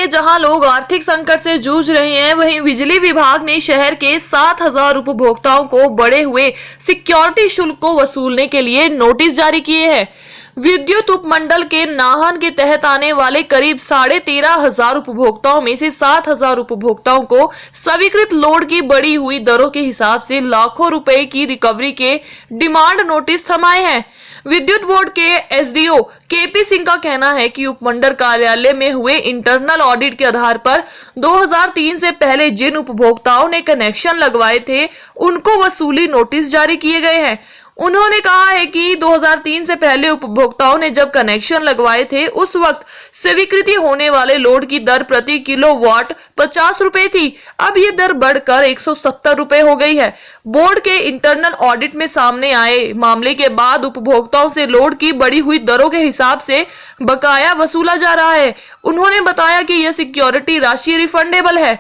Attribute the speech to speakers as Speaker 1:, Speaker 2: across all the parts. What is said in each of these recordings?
Speaker 1: में जहां लोग आर्थिक संकट से जूझ रहे हैं, वहीं बिजली विभाग ने शहर के 7,000 उपभोक्ताओं को बढ़े हुए सिक्योरिटी शुल्क को वसूलने के लिए नोटिस जारी किए हैं। विद्युत उपमंडल के नाहन के तहत आने वाले करीब 13,500 उपभोक्ताओं में से 7,000 उपभोक्ताओं को स्वीकृत लोड की बढ़ी हुई दरों के हिसाब से लाखों रुपए की रिकवरी के डिमांड नोटिस थमाए हैं। विद्युत बोर्ड के एसडीओ केपी सिंह का कहना है कि उपमंडल कार्यालय में हुए इंटरनल ऑडिट के आधार पर 2003 से पहले जिन उपभोक्ताओं ने कनेक्शन लगवाए थे, उनको वसूली नोटिस जारी किए गए हैं। उन्होंने कहा है कि 2003 से पहले उपभोक्ताओं ने जब कनेक्शन लगवाए थे, उस वक्त स्वीकृति होने वाले लोड की दर प्रति किलोवाट 50 रुपए थी। अब ये दर बढ़कर 170 रुपए हो गई है। बोर्ड के इंटरनल ऑडिट में सामने आए मामले के बाद उपभोक्ताओं से लोड की बढ़ी हुई दरों के हिसाब से बकाया वसूला जा रहा है। उन्होंने बताया कि यह सिक्योरिटी राशि रिफंडेबल है।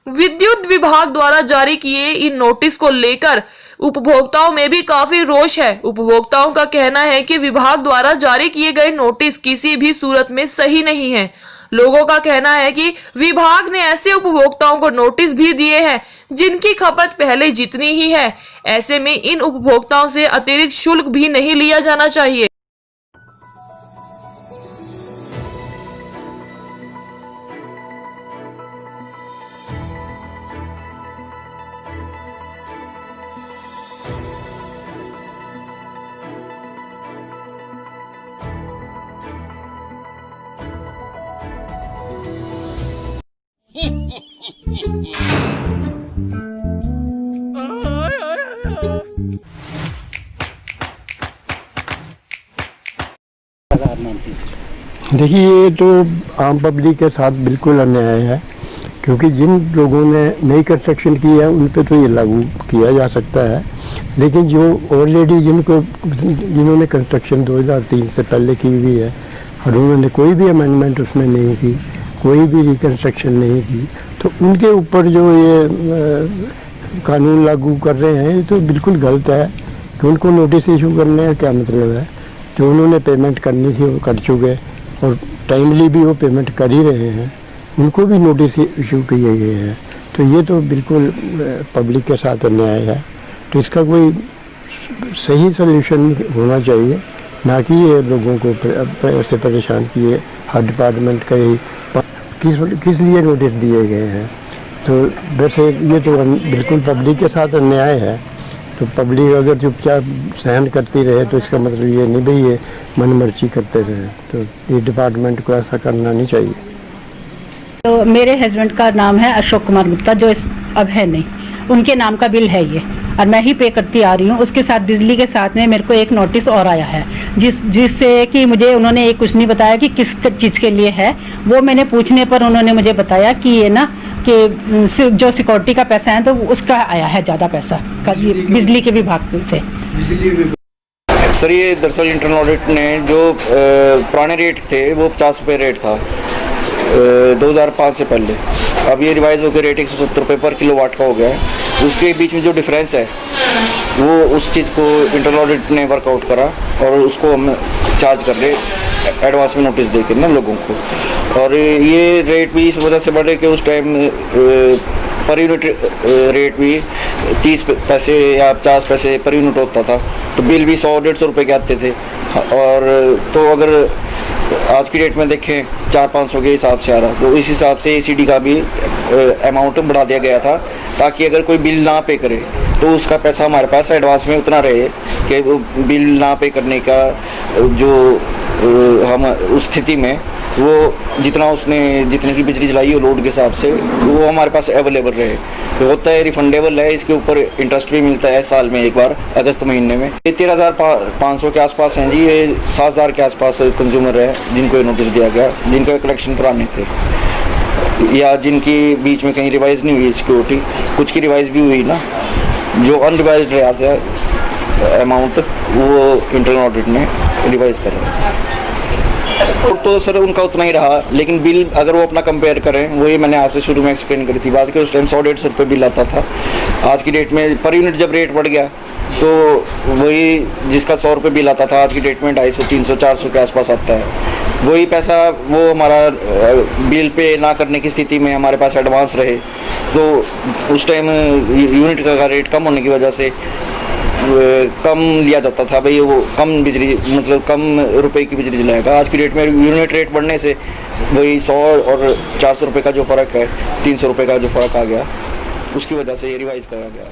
Speaker 1: विद्युत विभाग द्वारा जारी किए इन नोटिस को लेकर उपभोक्ताओं में भी काफी रोष है। उपभोक्ताओं का कहना है कि विभाग द्वारा जारी किए गए नोटिस किसी भी सूरत में सही नहीं है। लोगों का कहना है कि विभाग ने ऐसे उपभोक्ताओं को नोटिस भी दिए हैं जिनकी खपत पहले जितनी ही है। ऐसे में इन उपभोक्ताओं से अतिरिक्त शुल्क भी नहीं लिया जाना चाहिए।
Speaker 2: देखिए, ये तो आम पब्लिक के साथ बिल्कुल अन्याय है, क्योंकि जिन लोगों ने नई कंस्ट्रक्शन की है उन पे तो ये लागू किया जा सकता है, लेकिन जो ऑलरेडी जिन्होंने कंस्ट्रक्शन 2003 से पहले की हुई है और उन्होंने कोई भी अमेंडमेंट उसमें नहीं की, कोई भी रिकन्स्ट्रक्शन नहीं की, तो उनके ऊपर जो ये कानून लागू कर रहे हैं ये तो बिल्कुल गलत है। कि उनको नोटिस इशू करने का क्या मतलब है? जो उन्होंने पेमेंट करनी थी वो कर चुके और टाइमली भी वो पेमेंट कर ही रहे हैं, उनको भी नोटिस इशू किए गए हैं। तो ये तो बिल्कुल पब्लिक के साथ अन्याय है। तो इसका कोई सही सल्यूशन होना चाहिए, ना कि ये लोगों को ऐसे परेशान किए। हर डिपार्टमेंट का ही किस लिए नोटिस दिए गए हैं? तो वैसे ये तो बिल्कुल पब्लिक के साथ अन्याय है। तो पब्लिक अगर चुपचाप सहन करती रहे तो इसका मतलब ये नहीं भाई ये मनमर्जी करते रहे, तो ये डिपार्टमेंट को ऐसा करना नहीं चाहिए।
Speaker 3: तो मेरे हस्बैंड का नाम है अशोक कुमार गुप्ता, जो अब है नहीं, उनके नाम का बिल है ये और मैं ही पे करती आ रही हूँ। उसके साथ बिजली के साथ में मेरे को एक नोटिस और आया है जिससे कि मुझे उन्होंने एक कुछ नहीं बताया कि किस चीज़ के लिए है। वो मैंने पूछने पर उन्होंने मुझे बताया कि ये ना कि जो सिक्योरिटी का पैसा है तो उसका आया है ज़्यादा पैसा बिजली के विभाग से।
Speaker 4: सर, ये दरअसल इंटरनल ऑडिट ने जो पुराने रेट थे वो 50 रुपये रेट था 2005 से पहले। अब ये रिवाइज होकर रेट 170 रुपये पर किलोवाट का हो गया है। उसके बीच में जो डिफरेंस है वो उस चीज़ को इंटरनल ऑडिट ने वर्कआउट करा और उसको हम चार्ज कर रहे एडवांस में नोटिस देकर ना लोगों को। और ये रेट भी इस वजह से बढ़े कि उस टाइम पर यूनिट रेट भी 30 पैसे या 50 पैसे पर यूनिट होता था, तो बिल भी 100-150 रुपये के आते थे। और तो अगर आज की डेट में देखें 400-500 के हिसाब से आ रहा, तो इस हिसाब से एसीडी का भी अमाउंट बढ़ा दिया गया था, ताकि अगर कोई बिल ना पे करे तो उसका पैसा हमारे पास एडवांस में उतना रहे कि वो बिल ना पे करने का जो हम उस स्थिति में वो जितने की बिजली चलाई हो लोड के हिसाब से वो हमारे पास अवेलेबल रहे। तो होता है रिफंडेबल है, इसके ऊपर इंटरेस्ट भी मिलता है साल में एक बार अगस्त महीने में। 13,500 के आसपास हैं जी, ये 7,000 के आसपास कंज्यूमर है जिनको ये नोटिस दिया गया, जिनको कलेक्शन कराने थे या जिनकी बीच में कहीं रिवाइज़ नहीं हुई सिक्योरिटी। कुछ की रिवाइज़ भी हुई ना, जो अनरिवाइज्ड रहा था अमाउंट वो इंटरनल ऑडिट ने रिवाइज कर रहा है। तो सर उनका उतना ही रहा, लेकिन बिल अगर वो अपना कंपेयर करें, वही मैंने आपसे शुरू में एक्सप्लेन करी थी बात कि उस टाइम 100-150 रुपये बिल आता था। आज की डेट में पर यूनिट जब रेट बढ़ गया तो वही जिसका 100 रुपये बिल आता था, आज की डेट में 250, 300, 400 के आसपास आता है। वही पैसा वो हमारा बिल पे ना करने की स्थिति में हमारे पास एडवांस रहे, तो उस टाइम यूनिट का रेट कम होने की वजह से कम लिया जाता था भाई, वो कम बिजली मतलब कम रुपए की बिजली जलाएगा। आज की डेट में यूनिट रेट बढ़ने से वही 100 और 400 रुपये का जो फ़र्क है, 300 रुपये का जो फ़र्क आ गया, उसकी वजह से ये रिवाइज़ करा गया।